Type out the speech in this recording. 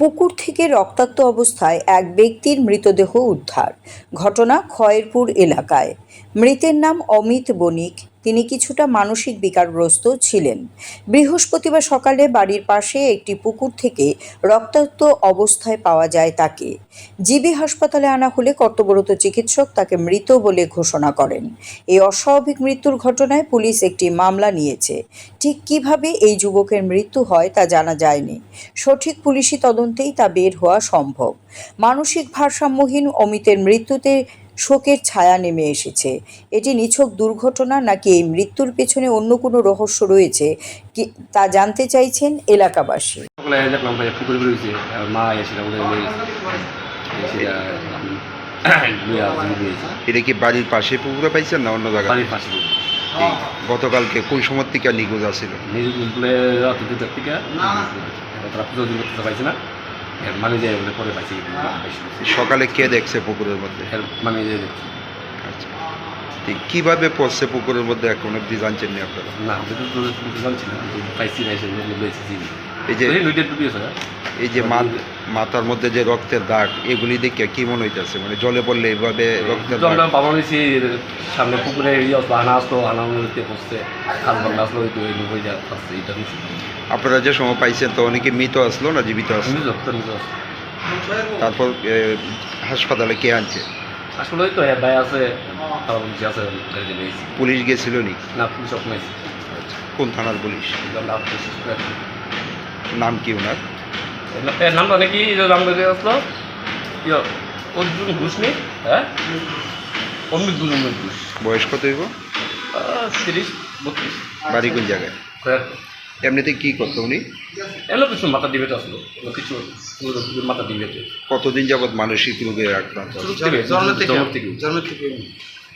পুকুর থেকে রক্তাক্ত অবস্থায় এক ব্যক্তির মৃতদেহ উদ্ধার। ঘটনা খয়েরপুর এলাকায়। মৃতের নাম অমিত বণিক। তিনি কিছুটা মানসিক বিকারগ্রস্ত ছিলেন। বৃহস্পতিবার সকালে বাড়ির পাশে একটি পুকুর থেকে রক্তাক্ত অবস্থায় পাওয়া যায় তাকে। জিবি হাসপাতালে আনা হলে কর্তব্যরত চিকিৎসক তাকে মৃত বলে ঘোষণা করেন। এই অস্বাভাবিক মৃত্যুর ঘটনায় পুলিশ একটি মামলা নিয়েছে। ঠিক কিভাবে এই যুবকের মৃত্যু হয় তা জানা যায়নি। সঠিক পুলিশি তদন্তেই তা বের হওয়া সম্ভব। মানসিক ভারসাম্যহীন অমিতের মৃত্যুতে শোকের ছায়া নেমে এসেছে। এটি নিছক দুর্ঘটনা নাকি এই মৃত্যুর পেছনে অন্য কোনো রহস্য রয়েছে কি তা জানতে চাইছেন এলাকাবাসী। সকালে দেখলাম ভাই পুকুরে বেরিয়েছে মা এসেছিল এটা কি বাড়ির পাশে পুকুরে পাইছেন না অন্য জায়গায়? বাড়ির পাশে এই গতকালকে কোন সময় থেকে নিখোঁজ আছিল? বলে রাত 2টার থেকে তারা পুজো দিন করতে পারছে না, মানে যায় বলে পরে পাইছি। সকালে কে দেখছে পুকুরের মধ্যে? মানে যে দেখছি আচ্ছা, কীভাবে পড়ছে পুকুরের মধ্যে এখন অব্দি জানছেন না আপনারা? না, জানছি না, পাইছি না, এই যে ডুবিয়েছে। এই যে মাথার মধ্যে যে রক্তের দাগ, এগুলি দেখে কি মনে হইতেছে? মানে জলে পড়লে এভাবে রক্তের দাগ? আমরা বাবা নিয়েছি সামনে পুকুরে আনা আসতো, আনা নদীতে পড়ছে, খাল বান্না আসলো, হয়ে যায় আসছে। এটা আপনারা যে সময় পাইছেন তো অনেকে মৃত আসলো না জীবিত আসলো? তারপর হাসপাতালে কে আনছে? আসলে তো ভাই আছে, আছে। পুলিশ গেছিল নি? না, পুলিশ অপনাইছে। আচ্ছা, কোন থানার পুলিশ? নাম কি ওনার? নামটা নাকি নাম আসলো অর্জুন ঘোষ নেই। হ্যাঁ, অমিত ঘোষ। বয়স কত হইব? 30-32। বাড়ি কোন জায়গায়? এমনিতে কি করতো উনি? এলো কিছু মাথা ডিবেট আসলো, কিছু মাথা ডিবেটে। কতদিন যাবৎ মানসিক রোগে আক্রান্ত? জন্ম থেকে।